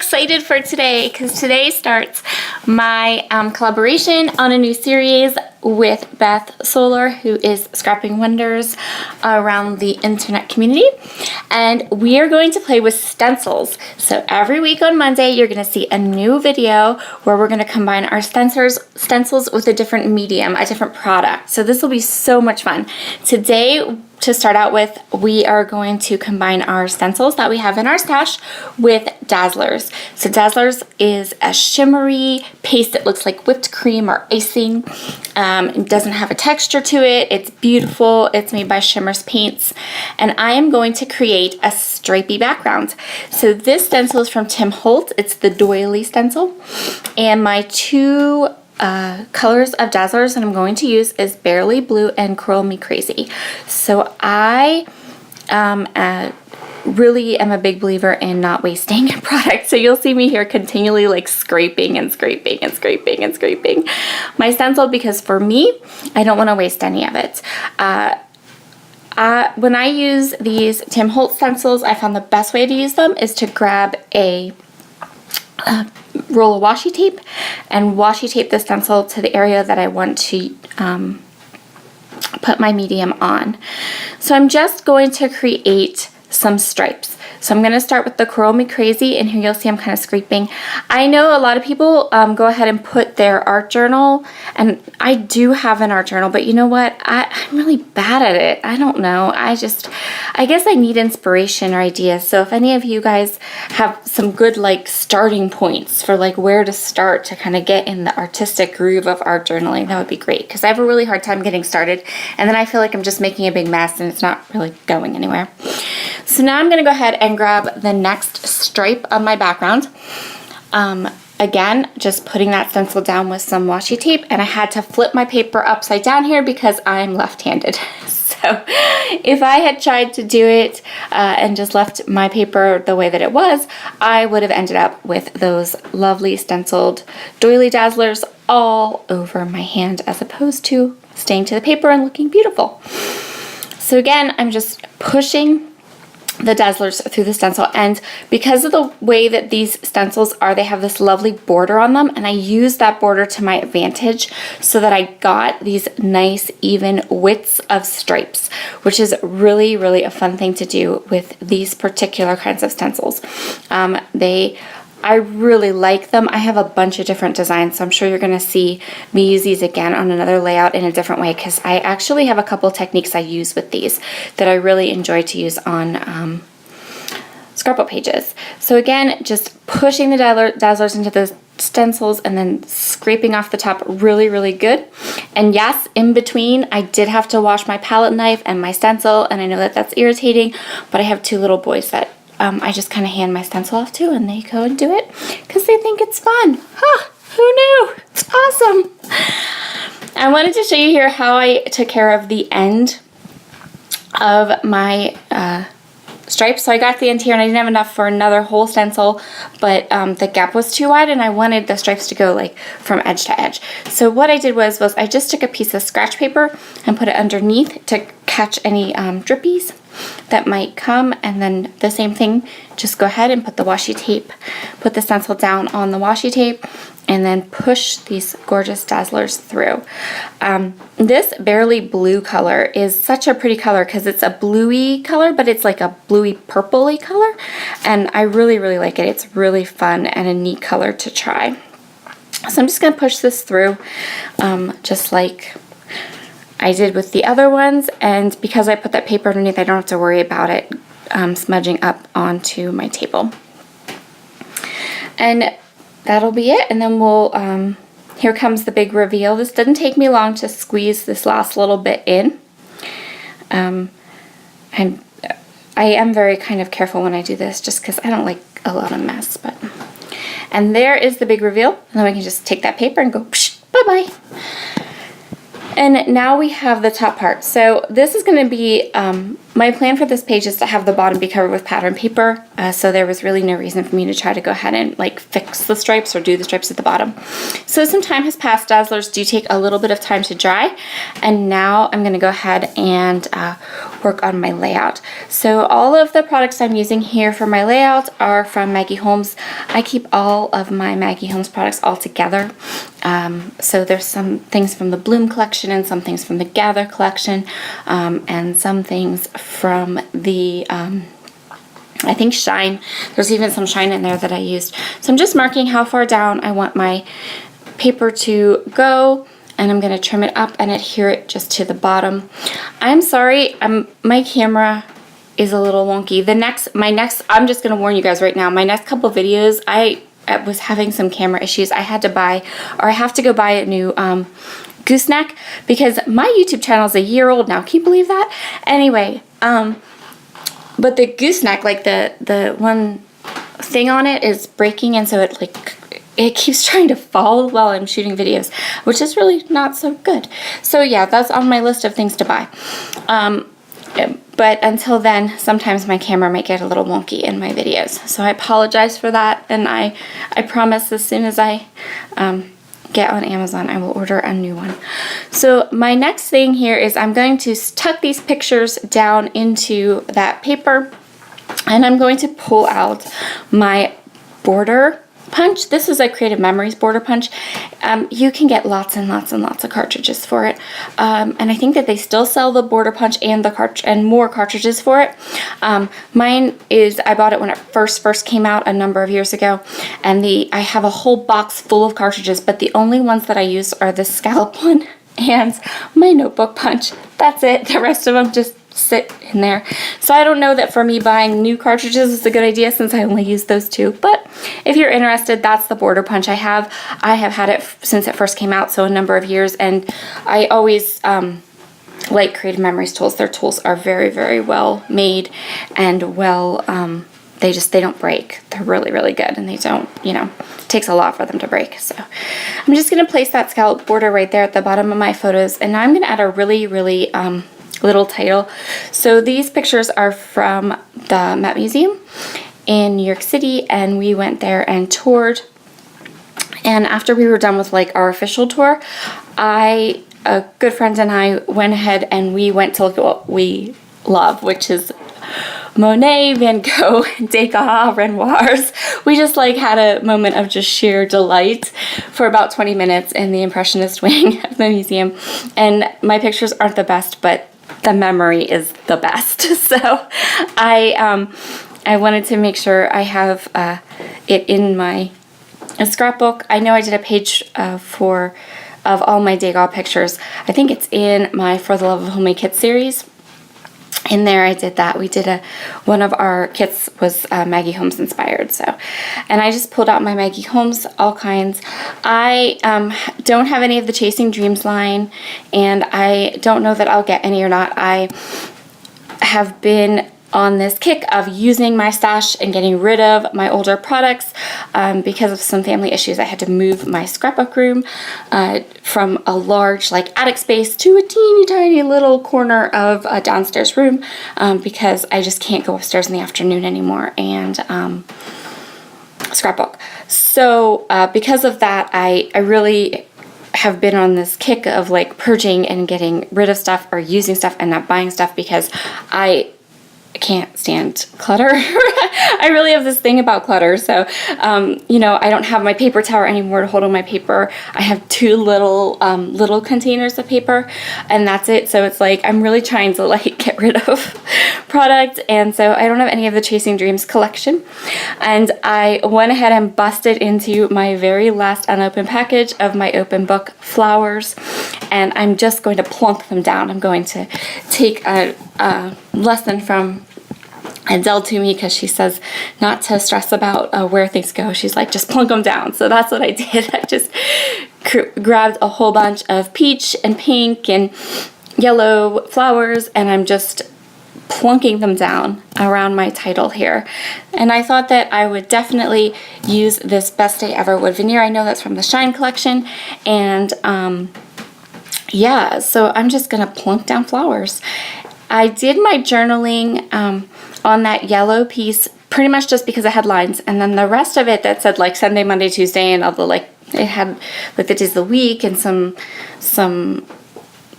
excited for today because today starts my collaboration on a new series with Beth Solar, who is scrapping wonders around the internet community, and we are going to play with stencils. So every week on Monday you're going to see a new video where we're going to combine our stencils with a different medium, a different product. So this will be so much fun. Today, to start out with, we are going to combine our stencils that we have in our stash with Dazzlerz. So Dazzlerz is a shimmery paste that looks like whipped cream or icing. It doesn't have a texture to it. It's beautiful. It's made by Shimmer's Paints. And I am going to create a stripy background. So this stencil is from Tim Holtz. It's the doily stencil. And my two colors of Dazzlerz that I'm going to use is Barely Blue and Curl Me Crazy. So I really am a big believer in not wasting product. So you'll see me here continually like scraping and scraping and scraping and scraping my stencil, because for me, I don't want to waste any of it. When I use these Tim Holtz stencils, I found the best way to use them is to grab a roll of washi tape and washi tape the stencil to the area that I want to put my medium on. So I'm just going to create some stripes. So I'm going to start with the Curl Me Crazy, and here you'll see I'm kind of scraping. I know a lot of people go ahead and put their art journal, and I do have an art journal, but you know what? I'm really bad at it. I don't know. I guess I need inspiration or ideas. So if any of you guys have some good like starting points for like where to start to kind of get in the artistic groove of art journaling, that would be great, because I have a really hard time getting started, and then I feel like I'm just making a big mess and it's not really going anywhere. So now I'm going to go ahead and grab the next stripe of my background. Again, just putting that stencil down with some washi tape, and I had to flip my paper upside down here because I'm left-handed. So if I had tried to do it and just left my paper the way that it was, I would have ended up with those lovely stenciled doily Dazzlers all over my hand, as opposed to staying to the paper and looking beautiful. So again, I'm just pushing the Dazzlerz through the stencil, and because of the way that these stencils are, they have this lovely border on them, and I used that border to my advantage so that I got these nice even widths of stripes, which is really, really a fun thing to do with these particular kinds of stencils. I really like them. I have a bunch of different designs, so I'm sure you're going to see me use these again on another layout in a different way, because I actually have a couple techniques I use with these that I really enjoy to use on scrapbook pages. So again, just pushing the Dazzlerz into the stencils and then scraping off the top really, really good. And yes, in between, I did have to wash my palette knife and my stencil, and I know that that's irritating, but I have two little boys that I just kind of hand my stencil off to, and they go and do it because they think it's fun. Huh, who knew? It's awesome. I wanted to show you here how I took care of the end of my stripes. So I got the end here, and I didn't have enough for another whole stencil, but the gap was too wide, and I wanted the stripes to go like from edge to edge. So what I did was I just took a piece of scratch paper and put it underneath to catch any drippies that might come, and then the same thing, just go ahead and put the washi tape, put the stencil down on the washi tape, and then push these gorgeous Dazzlerz through. This Barely Blue color is such a pretty color because it's a bluey color, but it's like a bluey purpley color, and I really, really like it. It's really fun and a neat color to try. So I'm just going to push this through just like I did with the other ones, and because I put that paper underneath, I don't have to worry about it smudging up onto my table. And that'll be it, and then we'll, here comes the big reveal. This didn't take me long to squeeze this last little bit in. I am very kind of careful when I do this, just because I don't like a lot of mess. And there is the big reveal, and then we can just take that paper and go, psh, bye-bye. And now we have the top part. So this is going to be My plan for this page is to have the bottom be covered with pattern paper, so there was really no reason for me to try to go ahead and like fix the stripes or do the stripes at the bottom. So some time has passed. Dazzlers do take a little bit of time to dry, and now I'm going to go ahead and work on my layout. So all of the products I'm using here for my layout are from Maggie Holmes. I keep all of my Maggie Holmes products all together. So there's some things from the Bloom collection and some things from the Gather collection, and some things from the I think Shine. There's even some Shine in there that I used. So I'm just marking how far down I want my paper to go, and I'm going to trim it up and adhere it just to the bottom. I'm sorry, my camera is a little wonky. I'm just going to warn you guys right now, my next couple videos, I was having some camera issues. I have to go buy a new gooseneck because my YouTube channel is a year old now. Can you believe that? Anyway, but the gooseneck, like the one thing on it is breaking, and so it keeps trying to fall while I'm shooting videos, which is really not so good. So yeah, that's on my list of things to buy. But until then, sometimes my camera might get a little wonky in my videos. So I apologize for that, and I promise as soon as I get on Amazon, I will order a new one. So my next thing here is I'm going to tuck these pictures down into that paper, and I'm going to pull out my border punch. This is a Creative Memories border punch. You can get lots and lots and lots of cartridges for it, and I think that they still sell the border punch and more cartridges for it. Mine is, I bought it when it first came out a number of years ago, and I have a whole box full of cartridges, but the only ones that I use are the scallop one and my notebook punch. That's it. The rest of them just sit in there. So I don't know that for me buying new cartridges is a good idea since I only use those two, but if you're interested, that's the border punch I have. I have had it since it first came out, so a number of years, and I always like Creative Memories tools. Their tools are very, very well made and well, they don't break. They're really, really good, and they don't, it takes a lot for them to break. So I'm just going to place that scallop border right there at the bottom of my photos, and now I'm going to add a really, really little title. So these pictures are from the Met Museum in New York City, and we went there and toured. And after we were done with our official tour, a good friend and I went ahead and we went to look at what we love, which is Monet, Van Gogh, Degas, Renoirs. We just had a moment of just sheer delight for about 20 minutes in the Impressionist wing of the museum. And my pictures aren't the best, but the memory is the best. So I wanted to make sure I have it in my scrapbook. I know I did a page of all my Degas pictures. I think it's in my For the Love of Homemade Kits series. In there I did that. We did one of our kits was Maggie Holmes inspired. So, and I just pulled out my Maggie Holmes, all kinds. I don't have any of the Chasing Dreams line, and I don't know that I'll get any or not. I have been on this kick of using my stash and getting rid of my older products because of some family issues. I had to move my scrapbook room from a large attic space to a teeny tiny little corner of a downstairs room because I just can't go upstairs in the afternoon anymore and scrapbook. So because of that, I really have been on this kick of purging and getting rid of stuff or using stuff and not buying stuff because I can't stand clutter. I really have this thing about clutter. So, I don't have my paper tower anymore to hold on my paper. I have two little containers of paper, and that's it. So it's I'm really trying to get rid of product, and so I don't have any of the Chasing Dreams collection. And I went ahead and busted into my very last unopened package of my open book flowers, and I'm just going to plunk them down. I'm going to take a lesson from Adele to me because she says not to stress about where things go. She's just plunk them down. So that's what I did. I just grabbed a whole bunch of peach and pink and yellow flowers, and I'm just plunking them down around my title here. And I thought that I would definitely use this Best Day Ever wood veneer. I know that's from the Shine collection, and yeah, so I'm just gonna plunk down flowers. I did my journaling on that yellow piece pretty much just because it had lines, and then the rest of it that said like Sunday, Monday, Tuesday, and all the like, it had like the days of the week and some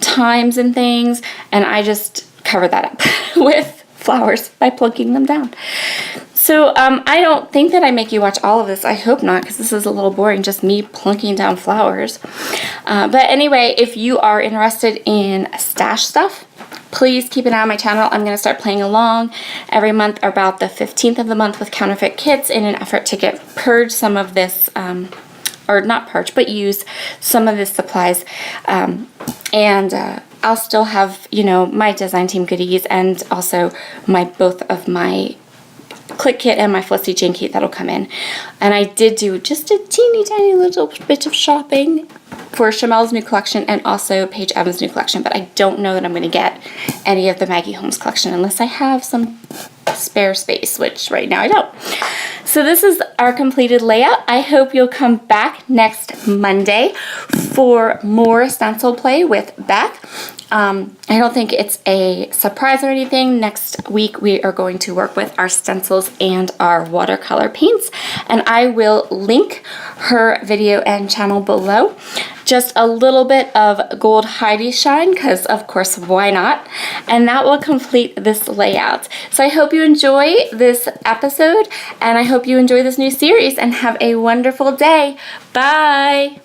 times and things, and I just covered that up with flowers by plunking them down. So I don't think that I make you watch all of this. I hope not, because this is a little boring, just me plunking down flowers. But anyway, if you are interested in stash stuff, please keep an eye on my channel. I'm going to start playing along every month about the 15th of the month with counterfeit kits in an effort to purge some of this, or not purge, but use some of this supplies. I'll still have, you know, my design team goodies, and also both of my Click Kit and my Felicity Jane kit that'll come in. And I did do just a teeny tiny little bit of shopping for Chamel's new collection and also Paige Evans' new collection, but I don't know that I'm going to get any of the Maggie Holmes collection unless I have some spare space, which right now I don't. So this is our completed layout. I hope you'll come back next Monday for more stencil play with Beth. I don't think it's a surprise or anything. Next week we are going to work with our stencils and our watercolor paints, and I will link her video and channel below. Just a little bit of gold Heidi shine, because of course, why not? And that will complete this layout. So I hope you enjoy this episode, and I hope you enjoy this new series, and have a wonderful day. Bye!